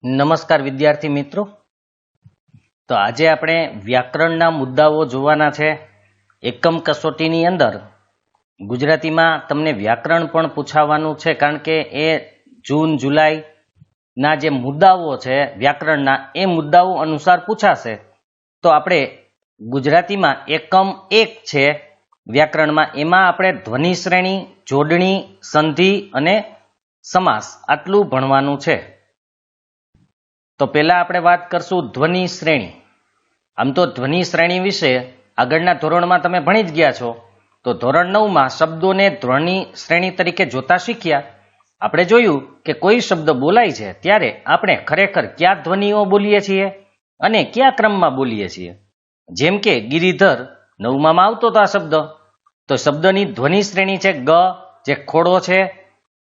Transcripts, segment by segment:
નમસ્કાર વિદ્યાર્થી મિત્રો. તો આજે આપણે વ્યાકરણના મુદ્દાઓ જોવાના છે. એકમ કસોટીની અંદર ગુજરાતીમાં તમને વ્યાકરણ પણ પૂછાવાનું છે, કારણ કે એ જૂન જુલાઈના જે મુદ્દાઓ છે વ્યાકરણના, એ મુદ્દાઓ અનુસાર પૂછાશે. તો આપણે ગુજરાતીમાં એકમ 1 છે વ્યાકરણમાં, એમાં આપણે ધ્વનિ શ્રેણી, જોડણી, સંધિ અને સમાસ આટલું ભણવાનું છે. તો પહેલા આપણે વાત કરશું ધ્વનિ શ્રેણી. આમ તો ધ્વનિ શ્રેણી વિશે આગળના ધોરણમાં તમે ભણી જ ગયા છો. તો ધોરણ 9માં શબ્દોને ધ્વનિ શ્રેણી તરીકે જોતા શીખ્યા. આપણે જોયું કે કોઈ શબ્દ બોલાય છે ત્યારે આપણે ખરેખર કયા ધ્વનિઓ બોલીએ છીએ અને કયા ક્રમમાં બોલીએ છીએ. જેમ કે ગિરિધર 9માં આવતો હતો આ શબ્દ, તો શબ્દની ધ્વનિ શ્રેણી છે ગ, જે ખોડો છે,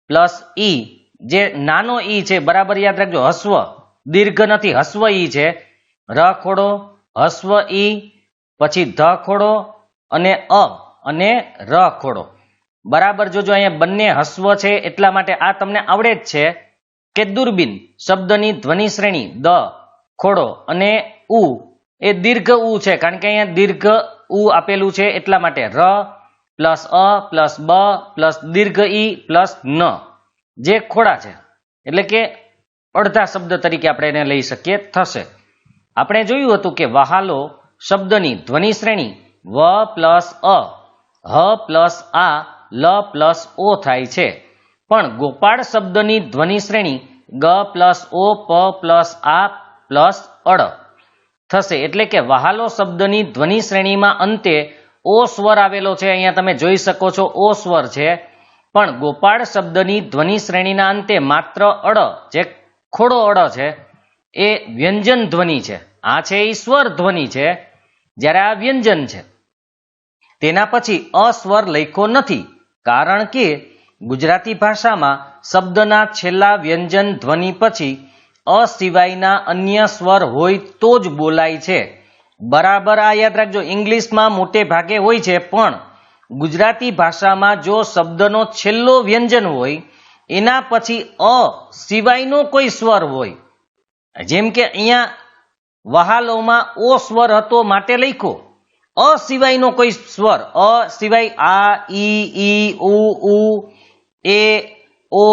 પ્લસ ઈ, જે નાનો ઈ છે, બરાબર યાદ રાખજો, હસ્વ, દીર્ઘ નથી, હસ્વ ઈ છે, ર ખોડો, હસ્વ ઈ, પછી ધ ખોડો અને અ અને ર ખોડો. બરાબર જોજો, અહીંયા બંને હસ્વ છે એટલા માટે આ તમને આવડે જ છે કે દૂરબીન શબ્દની ધ્વનિ શ્રેણી દ, ખોડો અને ઉ, એ દીર્ઘ ઉ છે, કારણ કે અહીંયા દીર્ઘ ઉ આપેલું છે એટલા માટે. ર પ્લસ અ પ્લસ બ પ્લસ દીર્ઘ ઈ પ્લસ ન, જે ખોડા છે, એટલે કે અડધા શબ્દ તરીકે આપણે એને લઈ શકીએ, થશે. આપણે જોયું હતું કે વહાલો શબ્દની ધ્વનિ શ્રેણી વ પ્લસ અ, હ પ્લસ આ, લ પ્લસ ઓ થાય છે. પણ ગોપાળ શબ્દની ધ્વનિ શ્રેણી ગ પ્લસ ઓ, પ પ્લસ આ પ્લસ અડ થશે. એટલે કે વહાલો શબ્દની ધ્વનિ શ્રેણીમાં અંતે ઓ સ્વર આવેલો છે, અહીંયા તમે જોઈ શકો છો ઓ સ્વર છે. પણ ગોપાળ શબ્દની ધ્વનિ શ્રેણીના અંતે માત્ર અડ, જે ખોડો અડ છે, એ વ્યંજન ધ્વનિ છે. આ છે એ સ્વર ધ્વનિ છે, જ્યારે આ વ્યંજન છે. તેના પછી અસ્વર લખ્યો નથી, કારણ કે ગુજરાતી ભાષામાં શબ્દના છેલ્લા વ્યંજન ધ્વનિ પછી અ સિવાયના અન્ય સ્વર હોય તો જ બોલાય છે. બરાબર આ યાદ રાખજો. ઇંગ્લિશમાં મોટે ભાગે હોય છે, પણ ગુજરાતી ભાષામાં જો શબ્દનો છેલ્લો વ્યંજન હોય, એના પછી અ સિવાયનો કોઈ સ્વર હોય, જેમ કે અહીંયા વહાલોમાં ઓ સ્વર હતો માટે લખ્યો, અ સિવાયનો કોઈ સ્વર, અ સિવાય આ, ઈ, ઉ, એ, ઓ,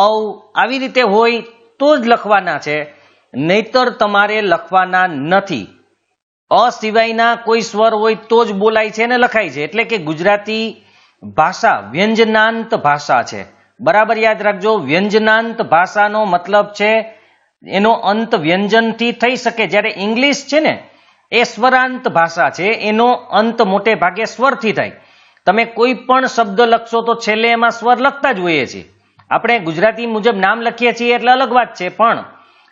ઔ આવી રીતે હોય તો જ લખવાના છે, નહીતર તમારે લખવાના નથી. અ સિવાયના કોઈ સ્વર હોય તો જ બોલાય છે ને લખાય છે. એટલે કે ગુજરાતી ભાષા વ્યંજનાંત ભાષા છે. બરાબર યાદ રાખજો, વ્યંજનાંત ભાષાનો મતલબ છે એનો અંત વ્યંજનથી થઈ શકે, જ્યારે ઇંગ્લિશ છે ને એ સ્વરાંત ભાષા છે, એનો અંત મોટે ભાગે સ્વરથી થાય. તમે કોઈ પણ શબ્દ લખશો તો છેલ્લે એમાં સ્વર લખતા જ હોઈએ છીએ. આપણે ગુજરાતી મુજબ નામ લખીએ છીએ એટલે અલગ વાત છે, પણ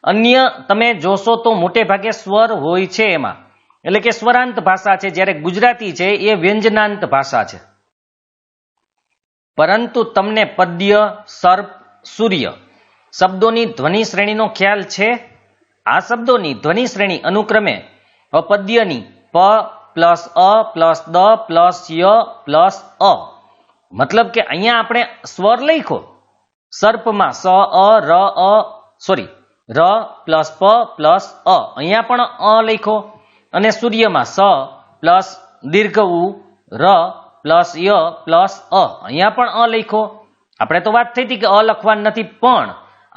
અન્ય તમે જોશો તો મોટે ભાગે સ્વર હોય છે એમાં, એટલે કે સ્વરાંત ભાષા છે, જ્યારે ગુજરાતી છે એ વ્યંજનાંત ભાષા છે. પરંતુ તમને પદ્ય, સર્પ, સૂર્ય શબ્દોની ધ્વનિ શ્રેણીનો ખ્યાલ છે? આ શબ્દોની ધ્વનિ શ્રેણી અનુક્રમે પદ્યની પ પ્લસ અ પ્લસ દ પ્લસ ય પ્લસ અ, મતલબ કે અહીંયા આપણે સ્વર લખ્યો. સર્પમાં સ અ ર અ, સોરી, ર પ્લસ પ પ્લસ અ, અહીંયા પણ અ લખ્યો. અને સૂર્યમાં સ પ્લસ દીર્ઘ ઉ, ર પ્લસ ય પ્લસ અ, અહીંયા પણ અ લખ્યો. આપણે તો વાત થઈ હતી કે અ લખવાનું નથી, પણ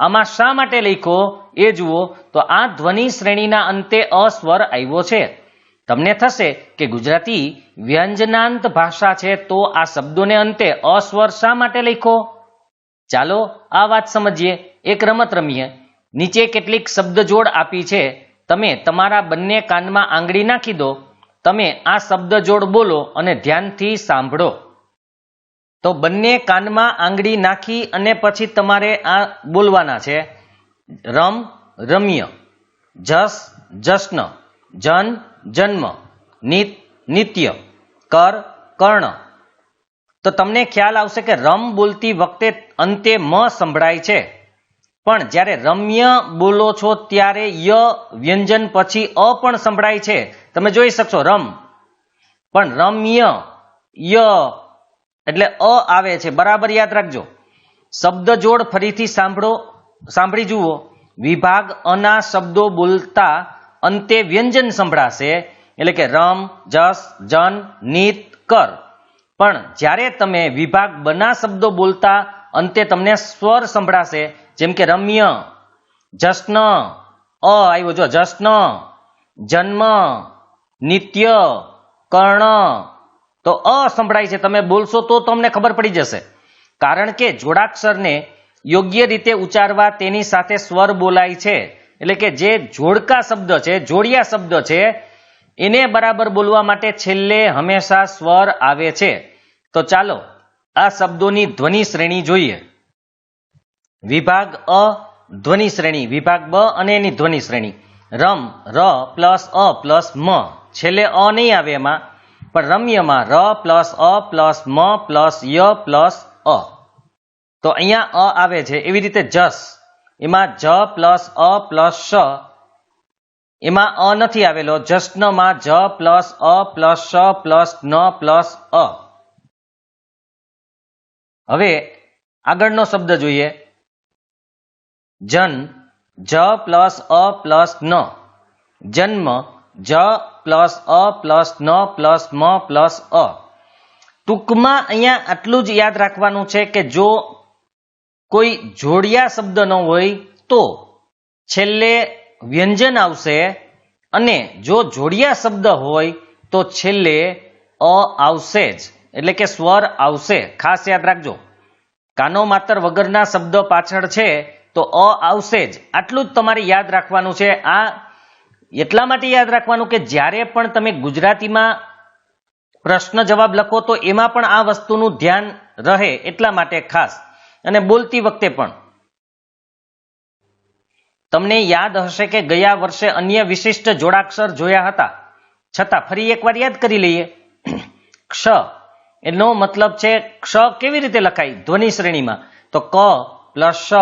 આમાં શા માટે લખ્યો એ જુઓ. તો આ ધ્વનિ શ્રેણીના અંતે અ સ્વર આવ્યો છે. તમને થશે કે ગુજરાતી વ્યંજનાંત ભાષા છે, તો આ શબ્દોને અંતે અ સ્વર શા માટે લખ્યો? ચાલો આ વાત સમજીએ. એક રમત રમીએ. નીચે કેટલીક શબ્દજોડ આપી છે, તમે તમારા બંને કાનમાં આંગળી નાખી દો. તમે આ શબ્દજોડ બોલો અને ધ્યાનથી સાંભળો. તો બંને કાનમાં આંગળી નાખી અને પછી તમારે આ બોલવાના છે. રમ, રમ્ય, જસ, જશ્ન, જન, જન્મ, નિત, નિત્ય, કર, કર્ણ. તો તમને ખ્યાલ આવશે કે રમ બોલતી વખતે અંતે મ સંભળાય છે, પણ જ્યારે રમ્ય બોલો છો ત્યારે ય વ્યંજન પછી અ પણ સંભળાય છે. તમે જોઈ શકશો રમ, પણ રમ્ય ય એટલે અ આવે છે. બરાબર યાદ રાખજો. શબ્દ જોડ ફરીથી સાંભળી જુઓ. વિભાગ અના શબ્દો બોલતા અંતે વ્યંજન સંભળાશે, એટલે કે રમ, જસ, જન, નીત, કર. પણ જ્યારે તમે વિભાગ બના શબ્દો બોલતા અંતે તમને સ્વર સંભળાશે, જેમ કે રમ્ય, જશ્ન, આવ્યો જો જશ્ન, જન્મ, નિત્ય, કર્ણ, તો સંભળાય છે. તમે બોલશો તો તમને ખબર પડી જશે, કારણ કે જોડાક્ષરને યોગ્ય રીતે ઉચ્ચારવા તેની સાથે સ્વર બોલાય છે. એટલે કે જે જોડકા શબ્દ છે, જોડિયા શબ્દ છે, એને બરાબર બોલવા માટે છેલ્લે હંમેશા સ્વર આવે છે. તો ચાલો આ શબ્દોની ધ્વનિ શ્રેણી જોઈએ. વિભાગ અ ધ્વનિ શ્રેણી, વિભાગ બ અને એની ધ્વનિ શ્રેણી. રમ, ર પ્લસ અ પ્લસ મ, છેલ્લે અ નહીં આવે એમાં, પણ રમ્યમાં ર પ્લસ અ પ્લસ મ પ્લસ ય પ્લસ અ. તો અહીંયા અ આવે છે. એવી રીતે જસ, એમાં જ પ્લસ અ પ્લસ શ, એમાં અ નથી આવેલો. જશ્નમાં જ પ્લસ અ પ્લસ શ પ્લસ ન પ્લસ અ. હવે આગળનો શબ્દ જોઈએ. જન, જ પ્લસ અ પ્લસ ન, જન્મ, જ પ્લસ અ પ્લસ ન પ્લસ મ પ્લસ અ. ટૂંકમાં અહીંયા આટલું જ યાદ રાખવાનું છે કે જો કોઈ જોડિયા શબ્દ ન હોય તો છેલ્લે વ્યંજન આવશે, અને જો જોડિયા શબ્દ હોય તો છેલ્લે અ આવશે જ, એટલે કે સ્વર આવશે. ખાસ યાદ રાખજો, કાનો માતર વગરના શબ્દ પાછળ છે તો અ આવશે જ. આટલું જ તમારે યાદ રાખવાનું છે. આ એટલા માટે યાદ રાખવાનું કે જ્યારે પણ તમે ગુજરાતીમાં પ્રશ્ન જવાબ લખો તો એમાં પણ આ વસ્તુનું ધ્યાન રહે, એટલા માટે ખાસ. અને બોલતી વખતે પણ તમને યાદ હશે કે ગયા વર્ષે અન્ય વિશિષ્ટ જોડાક્ષર જોયા હતા, છતાં ફરી એકવાર યાદ કરી લઈએ. ક્ષ, એનો મતલબ છે ક્ષ કેવી રીતે લખાય ધ્વનિ શ્રેણીમાં, તો ક પ્લસ શ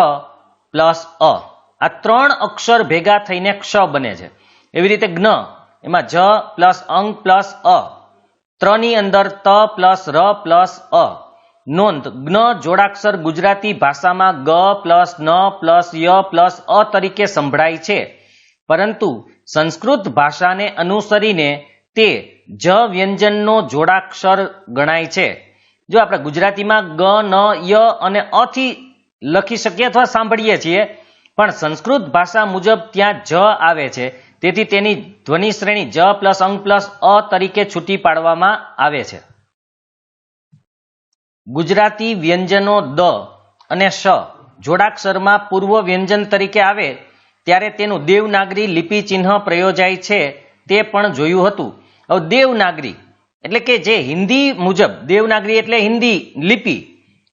પ્લસ અ. આ ત્રણ અક્ષર ભેગા થઈને ક્ષ બને છે. એવી રીતે જ્ઞ, એમાં જ પ્લસ અંગ પ્લસ અ, ત્રની અંદર ત પ્લસ ર પ્લસ અ. નોંધ, જ્ઞ જોડાક્ષર ગુજરાતી ભાષામાં ગ પ્લસ ન પ્લસ ય પ્લસ અ તરીકે સંભળાય છે, પરંતુ સંસ્કૃત ભાષાને અનુસરીને તે જ વ્યંજનનો જોડાક્ષર ગણાય છે. જો આપણે ગુજરાતીમાં ગ, ન, ય અને અ થી લખી શકીએ અથવા સાંભળીએ છીએ, પણ સંસ્કૃત ભાષા મુજબ ત્યાં જ આવે છે, તેથી તેની ધ્વનિ શ્રેણી જ પ્લસ અંગ પ્લસ અ તરીકે છૂટી પાડવામાં આવે છે. ગુજરાતી વ્યંજનો દ અને શ જોડાક્ષરમાં પૂર્વ વ્યંજન તરીકે આવે ત્યારે તેનું દેવનાગરી લિપિ ચિહ્ન પ્રયોજાય છે, તે પણ જોયું હતું. હવે દેવનાગરી એટલે કે જે હિન્દી મુજબ, દેવનાગરી એટલે હિન્દી લિપિ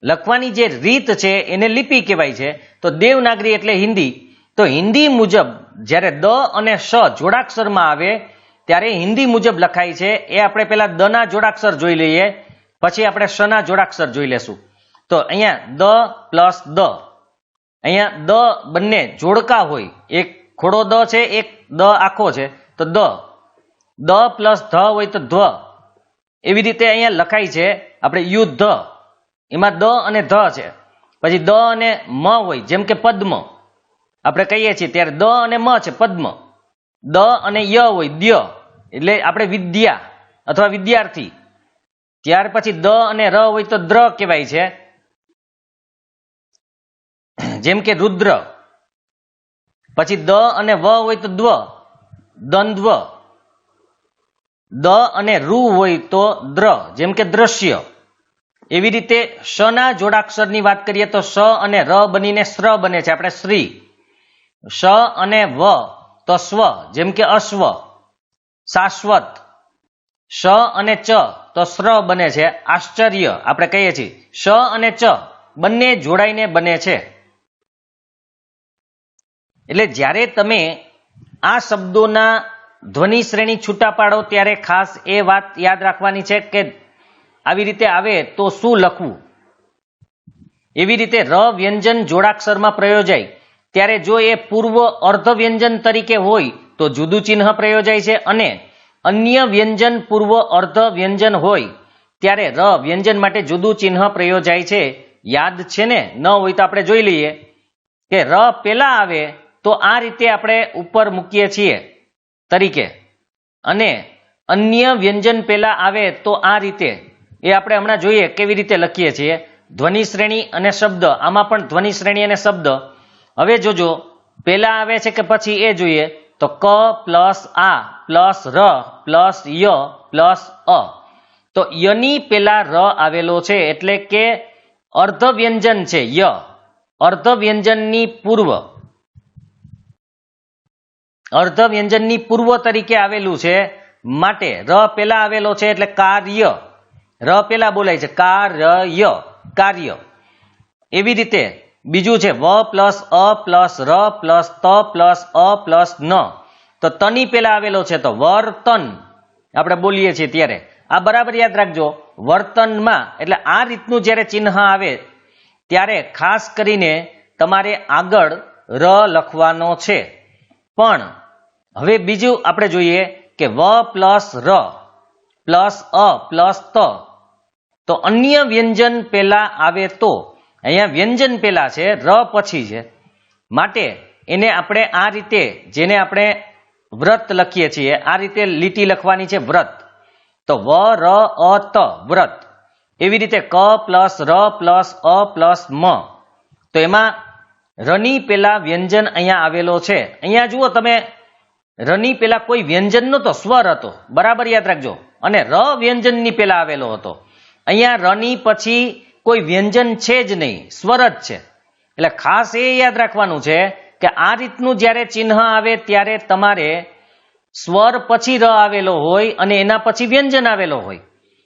લખવાની જે રીત છે એને લિપિ કહેવાય છે. તો દેવનાગરી એટલે હિન્દી. તો હિન્દી મુજબ જ્યારે દ અને શ જોડાક્ષરમાં આવે ત્યારે હિન્દી મુજબ લખાય છે. એ આપણે પેલા દ ના જોડાક્ષર જોઈ લઈએ, પછી આપણે શ ના જોડાક્ષર જોઈ લેશું. તો અહીંયા દ પ્લસ દ, અહીંયા દ બંને જોડકા હોય, એક ખોડો દ છે, એક દ આખો છે, તો દ. દ પ્લસ ધ હોય તો ધ્વ. એવી રીતે અહીંયા લખાય છે. આપણે યુદ્ધ, એમાં દ અને ધ છે. પછી દ અને મ હોય, જેમ કે પદ્મ આપણે કહીએ છીએ ત્યારે દ અને મ છે પદ્મ. દ અને ય હોય દ્ય, એટલે આપણે વિદ્યા અથવા વિદ્યાર્થી. ત્યાર પછી દ અને ર હોય તો દ્ર કહેવાય છે, જેમ કે રુદ્ર. પછી દ અને વ હોય તો દ્વ, દ્વંદ્વ. દ અને રૂ હોય તો દ્ર, જેમ કે દ્રશ્ય. એવી રીતે શ ના જોડાક્ષરની વાત કરીએ તો શ અને ર બનીને શ્ર બને છે, આપણે શ્રી. શ અને વ તો સ્વ, જેમ કે અશ્વ. શાશ્વત. શ અને ચ તો શ્ર બને છે, આશ્ચર્ય આપણે કહીએ છીએ. શ અને ચ બંને જોડાઈને બને છે. એટલે જ્યારે તમે આ શબ્દોના ધ્વનિ શ્રેણી છૂટા પાડો ત્યારે ખાસ એ વાત યાદ રાખવાની છે કે આવી રીતે આવે તો શું લખવું. એવી રીતે ર વ્યંજન જોડાક્ષરમાં પ્રયોજાય ત્યારે જો એ પૂર્વ અર્ધ વ્યંજન તરીકે હોય તો જુદું ચિહ્ન પ્રયોજાય છે, અને અન્ય વ્યંજન પૂર્વ અર્ધ વ્યંજન હોય ત્યારે ર વ્યંજન માટે જુદું ચિહ્ન પ્રયોજાય છે. યાદ છે ને? ન હોય તો આપણે જોઈ લઈએ કે ર પેલા આવે તો આ રીતે આપણે ઉપર મૂકીએ છીએ તરીકે, અને અન્ય વ્યંજન પહેલા આવે તો આ રીતે, એ આપણે હમણાં જોઈએ કેવી રીતે લખીએ છીએ. ધ્વનિ શ્રેણી અને શબ્દ, આમાં પણ ધ્વનિ શ્રેણી અને શબ્દ. હવે જોજો પહેલા આવે છે કે પછી એ જોઈએ. તો ક પ્લસ આ પ્લસ ર પ્લસ ય પ્લસ અ. તો યની પેલા ર આવેલો છે એટલે કે અર્ધ વ્યંજન છે ય, અર્ધ વ્યંજનની પૂર્વ, અર્ધ વ્યંજનની પૂર્વ તરીકે આવેલું છે, માટે ર પેલા આવેલો છે એટલે કાર્ય, ર પેલા બોલાય છે કાર્ય, કાર્ય. એવી રીતે બીજું છે વ પ્લસ અ પ્લસ ર પ્લસ ત પ્લસ અ પ્લસ ન. તો તની પેલા આવેલો છે તો વર્તન, આપણે બોલીએ છીએ ત્યારે. આ બરાબર યાદ રાખજો, વર્તનમાં, એટલે આ રીતનું જ્યારે ચિહ્ન આવે ત્યારે ખાસ કરીને તમારે આગળ ર લખવાનો છે. પણ હવે બીજું આપણે જોઈએ કે વ પ્લસ ર પ્લસ અ પ્લસ ત. તો અન્ય વ્યંજન પહેલા આવે તો, અહીંયા વ્યંજન પહેલા છે, ર પછી છે, માટે એને આપણે આ રીતે, જેને આપણે વ્રત લખીએ છીએ, આ રીતે લીટી લખવાની છે વ્રત. તો વ ર અ ત વ્રત. એવી રીતે ક પ્લસ ર પ્લસ અ પ્લસ મ. તો એમાં રની પેલા વ્યંજન અહીંયા આવેલો છે. અહીંયા જુઓ તમે, રની પેલા કોઈ વ્યંજન નહોતો, સ્વર હતો, બરાબર યાદ રાખજો, અને ર વ્યંજનની પેલા આવેલો હતો. અહીંયા રની પછી કોઈ વ્યંજન છે જ નહીં, સ્વર જ છે. એટલે ખાસ એ યાદ રાખવાનું છે કે આ રીતનું જ્યારે ચિહ્ન આવે ત્યારે તમારે સ્વર પછી ર આવેલો હોય અને એના પછી વ્યંજન આવેલો હોય.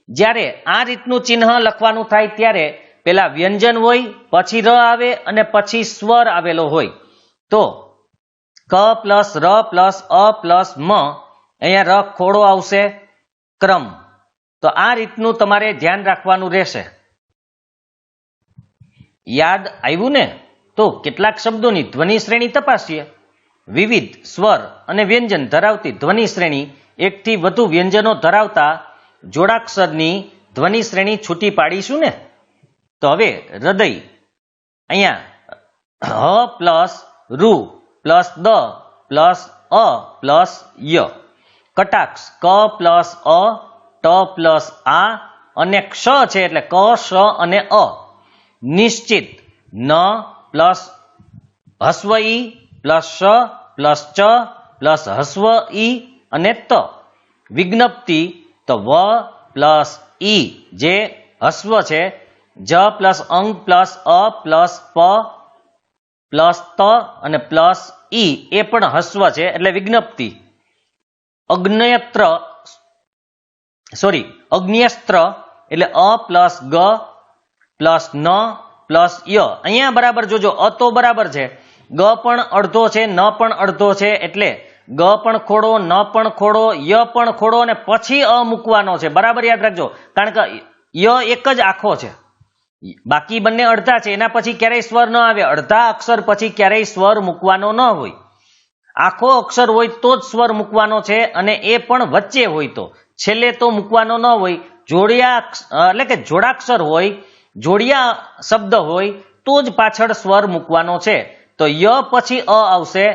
જ્યારે આ રીતનું ચિહ્ન લખવાનું થાય ત્યારે પેલા વ્યંજન હોય, પછી ર આવે અને પછી સ્વર આવેલો હોય. તો ક પ્લસ ર પ્લસ અ પ્લસ મ, અહીંયા ર ખોડો આવશે, ક્રમ. તો આ રીતનું તમારે ધ્યાન રાખવાનું રહેશે. યાદ આવ્યું ને? તો કેટલાક શબ્દોની ધ્વનિ શ્રેણી તપાસીએ. વિવિધ સ્વર અને વ્યંજન ધરાવતી ધ્વનિ શ્રેણી, એકથી વધુ વ્યંજનો ધરાવતા જોડાક્ષરની ધ્વનિ શ્રેણી છૂટી પાડીશું ને. તો હવે હૃદય, અહીંયા હ પ્લસ રૂ પ્લસ દ પ્લસ અ પ્લસ ય. કટાક્ષ ક પ્લસ અ ટ પ્લસ આ અને ક્ષ છે એટલે ક શ અને અ. નિશ્ચિત ન પ્લસ હસ્વ ઈ પ્લસ શ પ્લસ ચ પ્લસ હસ્વ ઈ અને ત. વિજ્ઞપ્તિ તો વ પ્લસ ઈ જે હસ્વ છે, જ પ્લસ અંગ પ્લસ અ પ્લસ પ પ્લસ ત અને પ્લસ ઈ એ પણ હસ્વ છે એટલે વિજ્ઞપ્તિ. અગ્ન્યત્ર અગ્ન્યસ્ત્ર એટલે અ પ્લસ ગ પ્લસ ન પ્લસ ય. અહીંયા બરાબર જોજો, અ તો બરાબર છે, ગ પણ અડધો છે, ન પણ અડધો છે, એટલે ગ પણ ખોડો, ન પણ ખોડો, ય પણ ખોડો અને પછી અ મૂકવાનો છે. બરાબર યાદ રાખજો, કારણ કે ય એક જ આખો છે, બાકી બંને અડધા છે. એના પછી ક્યારેય સ્વર ન આવે, અડધા અક્ષર પછી ક્યારેય સ્વર મૂકવાનો ન હોય. આખો અક્ષર હોય તો જ સ્વર મૂકવાનો છે, અને એ પણ વચ્ચે હોય તો, છેલ્લે તો મૂકવાનો ન હોય. જોડિયા એટલે કે જોડાક્ષર હોય, જોડિયા શબ્દ હોય તો જ પાછળ સ્વર મૂકવાનો છે. તો ય પછી અ આવશે,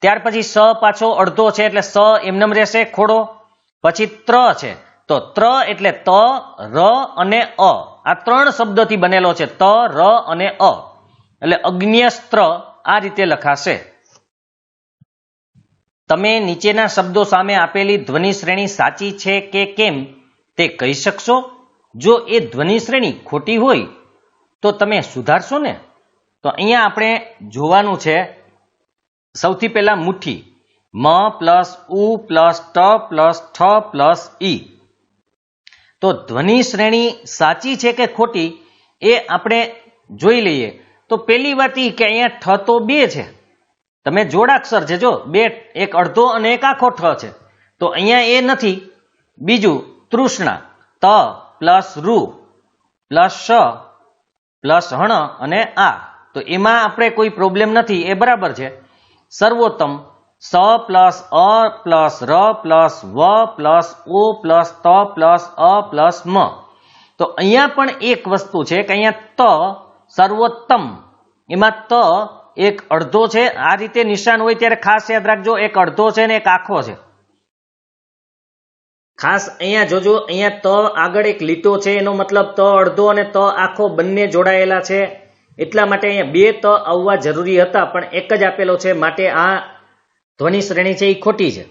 ત્યાર પછી સ પાછો અડધો છે એટલે સ એમનેમ રહેશે ખોડો. પછી ત્ર છે, તો ત્ર એટલે ત ર અને અ, આ ત્રણ શબ્દથી બનેલો છે, ત ર અને અ, એટલે અગ્ન્યસ્ત્ર આ રીતે લખાશે. તમે નીચેના શબ્દો સામે આપેલી ધ્વનિ શ્રેણી સાચી છે કે કેમ તે કહી શકશો? જો એ ધ્વનિ શ્રેણી ખોટી હોય તો તમે સુધારશો ને? તો અહીંયા આપણે જોવાનું છે, સૌથી પહેલા મુઠ્ઠી, મ પ્લસ ઉ પ્લસ ટ પ્લસ ઠ પ્લસ ઈ. તો ધ્વનિ શ્રેણી સાચી છે કે ખોટી એ આપણે જોઈ લઈએ. તો પહેલી વાત એ કે અહીંયા ઠ તો બે છે, તમે જોડાક્ષર છે, જો બે, એક અડધો અને એક આખો ઠ છે, તો અહીંયા એ નથી. બીજું તૃષ્ણા, ત પ્લસ રૂ પ્લસ શ પ્લસ હણ અને આ, તો એમાં આપણે કોઈ પ્રોબ્લેમ નથી, એ બરાબર છે. સર્વોત્તમ, સ પ્લસ અ પ્લસ ર પ્લસ વ પ્લસ ઓ પ્લસ ત પ્લસ અ પ્લસ મ. તો અહીંયા પણ એક વસ્તુ છે કે અહીંયા ત સર્વોત્તમ, એમાં ત એક અડધો છે, આ રીતે નિશાન હોય ત્યારે ખાસ યાદ રાખજો, એક અડધો છે ને એક આખો છે. ખાસ અહીંયા જોજો, અહીંયા ત આગળ એક લીટો છે, એનો મતલબ ત અડધો અને ત આખો બંને જોડાયેલા છે, એટલા માટે અહીંયા બે ત આવવા જરૂરી હતા પણ એક જ આપેલો છે, માટે આ ધ્વનિ શ્રેણી છે એ ખોટી છે.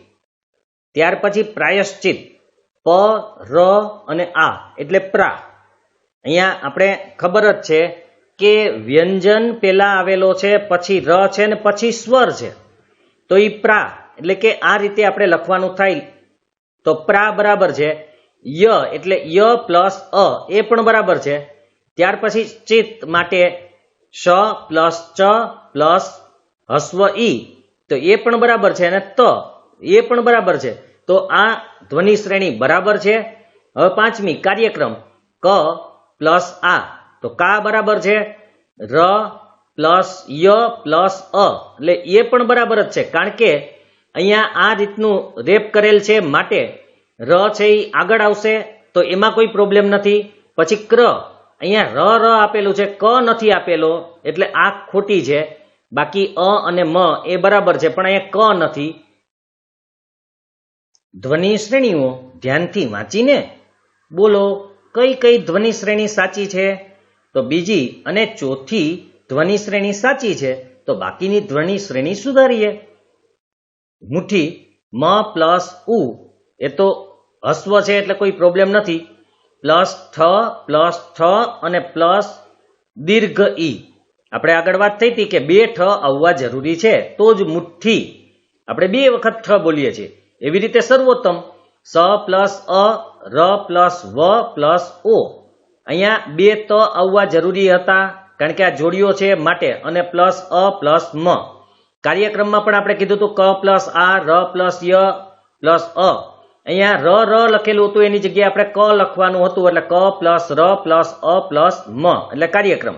ત્યાર પછી પ્રાયશ્ચિત, પ, ર અને આ એટલે પ્રા. અહીંયા આપણે ખબર જ છે કે વ્યંજન પેલા આવેલો છે, પછી ર છે ને પછી સ્વર છે, તો એ પ્રા એટલે કે આ રીતે આપણે લખવાનું થાય. તો પ્રા બરાબર છે ય એટલે ય પ્લસ અ એ પણ બરાબર છે. ત્યાર પછી ચિત માટે શ પ્લસ ચ પ્લસ હસ્વ ઈ, તો એ પણ બરાબર છે, અને ત એ પણ બરાબર છે. તો આ ધ્વનિ શ્રેણી બરાબર છે. હવે પાંચમી કાર્યક્રમ ક પ્લસ આ, તો કા બરાબર છે ર પ્લસ ય પ્લસ અ, એટલે એ પણ બરાબર જ છે, કારણ કે અહીંયા આ રીતનું રેપ કરેલ છે, માટે ર છે એ આગળ આવશે, તો એમાં કોઈ પ્રોબ્લેમ નથી. પછી ક્ર, અહીંયા ર આપેલું છે, ક નથી આપેલો, એટલે આ ખોટી છે. બાકી અ અને મ એ બરાબર છે, પણ અહીંયા ક નથી. ધ્વનિ શ્રેણીઓ ધ્યાનથી વાંચીને બોલો કઈ કઈ ધ્વનિ શ્રેણી સાચી છે. તો બીજી અને ચોથી ધ્વનિ શ્રેણી સાચી છે, તો બાકીની ધ્વનિ શ્રેણી સુધારીએ. મુઠ્ઠી મ પ્લસ ઉ એ તો હસ્વ છે એટલે કોઈ પ્રોબ્લેમ નથી, પ્લસ ઠ અને પ્લસ દીર્ઘ ઈ. આપણે આગળ વાત થઈ હતી કે બે ઠ આવવા જરૂરી છે તો જ મુઠ્ઠી આપણે બે વખત ઠ બોલીએ છીએ. એવી રીતે સર્વોત્તમ સ પ્લસ અ, ર પ્લસ વ પ્લસ ઓ, અહીંયા બે ત આવવા જરૂરી હતા કારણ કે આ જોડીઓ છે માટે, અને પ્લસ અ પ્લસ મ. કાર્યક્રમમાં પણ આપણે કીધું હતું ક પ્લસ આ, ર પ્લસ ય પ્લસ અ. અહીંયા ર લખેલું હતું એની જગ્યાએ આપણે ક લખવાનું હતું, એટલે ક પ્લસ ર પ્લસ અ પ્લસ મ એટલે કાર્યક્રમ.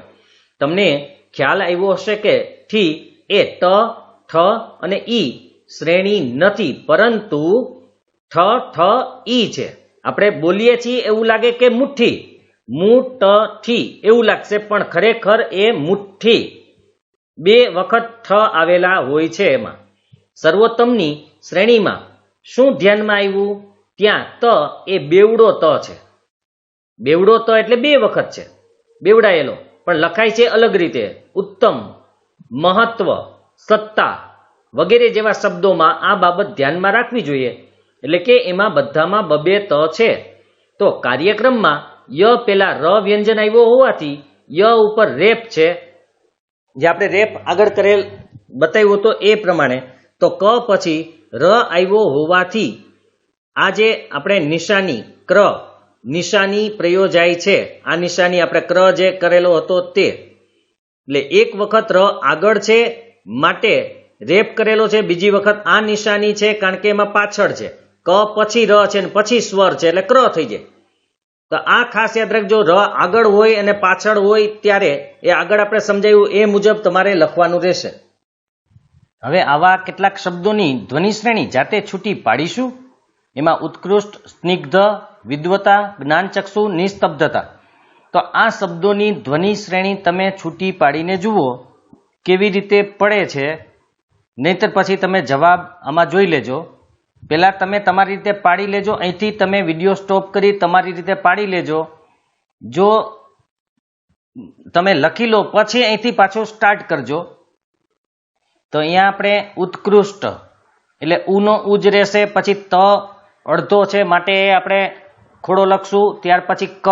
તમને ખ્યાલ આવ્યો હશે કે ઠી એ ટ, ઠ અને ઈ શ્રેણી નથી, પરંતુ ઠ ઈ છે. આપણે બોલીએ છીએ એવું લાગે કે મુઠ્ઠી, મુઠ્ઠી એવું લાગશે, પણ ખરેખર એ મુઠ્ઠી બે વખત ઠ આવેલા હોય છે. એમાં સર્વોત્તમની શ્રેણીમાં શું ધ્યાનમાં આવ્યું, ત્યાં ત એ બેવડો ત છે. બેવડો ત એટલે બે વખત છે, બેવડાયેલો, પણ લખાય છે અલગ રીતે. ઉત્તમ, મહત્વ, સત્તા વગેરે જેવા શબ્દોમાં આ બાબત ધ્યાનમાં રાખવી જોઈએ, એટલે કે એમાં બધામાં બબે ત છે. તો કાર્યક્રમમાં ય પેલા ર વ્યંજન આવ્યો હોવાથી ય ઉપર રેપ છે, જે આપણે રેપ આગળ કરેલ બતાવ્યું હતો એ પ્રમાણે. તો ક પછી ર આવ્યો હોવાથી આ જે આપણે નિશાની ક્ર નિશાની પ્રયોજાય છે, આ નિશાની આપણે ક્ર જે કરેલો હતો તે, એટલે એક વખત ર આગળ છે માટે રેપ કરેલો છે, બીજી વખત આ નિશાની છે કારણ કે એમાં પાછળ છે. ક પછી ર છે ને પછી સ્વર છે એટલે ક્ર થઈ જાય. તો આ ખાસ યાદ રાખજો, ર આગળ હોય અને પાછળ હોય ત્યારે એ આગળ આપણે સમજાયું એ મુજબ તમારે લખવાનું રહેશે. હવે આવા કેટલાક શબ્દોની ધ્વનિ શ્રેણી જાતે છૂટી પાડીશું. એમાં ઉત્કૃષ્ટ, સ્નિગ્ધ, વિદ્વતા, જ્ઞાનચક્ષુ, નિસ્તબ્ધતા. તો આ શબ્દોની ધ્વનિ શ્રેણી તમે છૂટી પાડીને જુઓ કેવી રીતે પડે છે, નહીતર પછી તમે જવાબ આમાં જોઈ લેજો. પહેલાં તમે તમારી રીતે પાડી લેજો, અહીંથી તમે વિડીયો સ્ટોપ કરી તમારી રીતે પાડી લેજો. જો તમે લખી લો પછી અહીંથી પાછું સ્ટાર્ટ કરજો. તો અહીંયા આપણે ઉત્કૃષ્ટ એટલે ઉનો ઉજ રહેશે, પછી ત અડધો છે માટે આપણે ખોડો લખશું, ત્યાર પછી ક,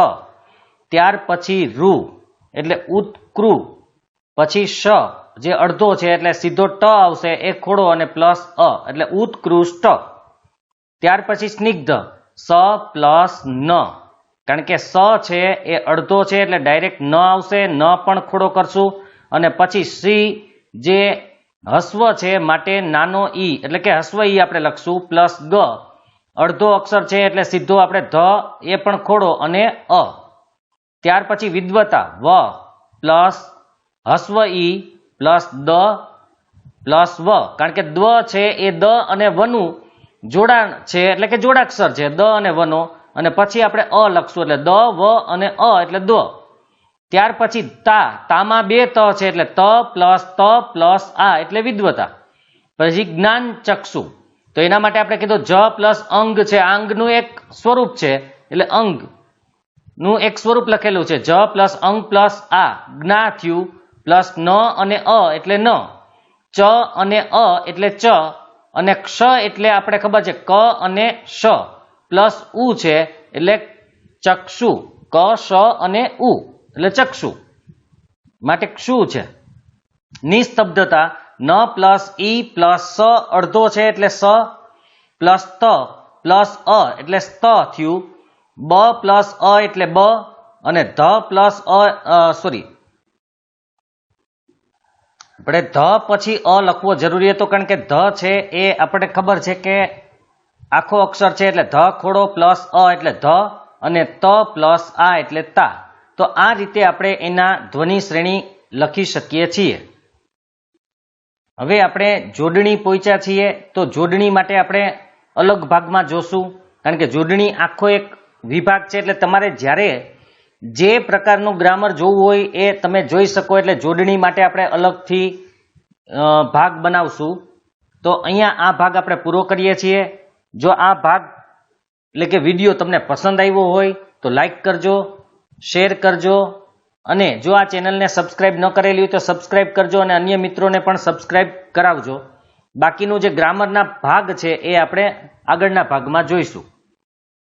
ત્યાર પછી રૂ એટલે ઉત્કૃ, પછી શ જે અડધો છે એટલે સીધો ટ આવશે એ ખોડો અને પ્લસ અ એટલે ઉત્કૃષ્ટ. ત્યાર પછી સ્નિગ્ધ સ પ્લસ ન, કારણ કે સ છે એ અડધો છે એટલે ડાયરેક્ટ ન આવશે, ન પણ ખોડો કરશું, અને પછી સી જે હસ્વ છે માટે નાનો ઈ એટલે કે હસ્વ ઈ આપણે લખશું, પ્લસ ગ અડધો અક્ષર છે એટલે સીધો આપણે ધ એ પણ ખોડો અને અ. ત્યાર પછી વિદ્વતા વ પ્લસ હસ્વ ઈ પ્લસ દ પ્લસ વ, કારણ કે દ્વ છે એ દ અને વનું જોડાણ છે એટલે કે જોડાક્ષર છે દ અને વનો, અને પછી આપણે અ લખશું એટલે દ વ અને અ એટલે દ્વ. ત્યાર પછી તામાં બે ત છે એટલે ત પ્લસ આ એટલે વિદ્વતા. પછી જ્ઞાન ચક્ષુ, તો એના માટે આપણે કીધું જ પ્લસ અંગ છે, અંગનું એક સ્વરૂપ છે એટલે અંગ નું એક સ્વરૂપ લખેલું છે, જ પ્લસ અંગ પ્લસ આ જ્ઞા થયું, પ્લસ ન અને અ એટલે ન, ચ અને અ એટલે ચ, અને ક્ષ એટલે આપણે ખબર છે ક અને શ પ્લસ ઉ છે એટલે ચક્ષુ, ક શ અને ઉ એટલે ચક્ષુ માટે ક્ષુ છે. નિસ્તબ્ધતા ન પ્લસ ઈ પ્લસ સ અડધો છે એટલે સ, પ્લસ ત પ્લસ અ એટલે સ્ત થયું, બ પ્લસ અ એટલે બ, અને ધ પ્લસ આપણે ધ પછી અ લખવો જરૂરી હતો કારણ કે ધ છે એ આપણે ખબર છે કે આખો અક્ષર છે એટલે ધ ખોડો પ્લસ અ એટલે ધ, અને ત પ્લસ આ એટલે તા. તો આ રીતે આપણે એના ધ્વનિ શ્રેણી લખી શકીએ છીએ. હવે આપણે જોડણી પહોંચ્યા છીએ, તો જોડણી માટે આપણે અલગ ભાગમાં જોશું કારણ કે જોડણી આખો એક વિભાગ છે એટલે તમારે જ્યારે જે પ્રકારનું ગ્રામર જોવું હોય એ તમે જોઈ શકો. એટલે જોડણી માટે આપણે અલગથી ભાગ બનાવશું. તો અહીંયા આ ભાગ આપણે પૂરો કરીએ છીએ. જો આ ભાગ એટલે કે વિડીયો તમને પસંદ આવ્યો હોય તો લાઈક કરજો, શેર કરજો, અને જો આ ચેનલને સબસ્ક્રાઇબ ન કરેલી હોય તો સબસ્ક્રાઇબ કરજો અને અન્ય મિત્રોને પણ સબસ્ક્રાઇબ કરાવજો. બાકીનું જે ગ્રામરના ભાગ છે એ આપણે આગળના ભાગમાં જોઈશું.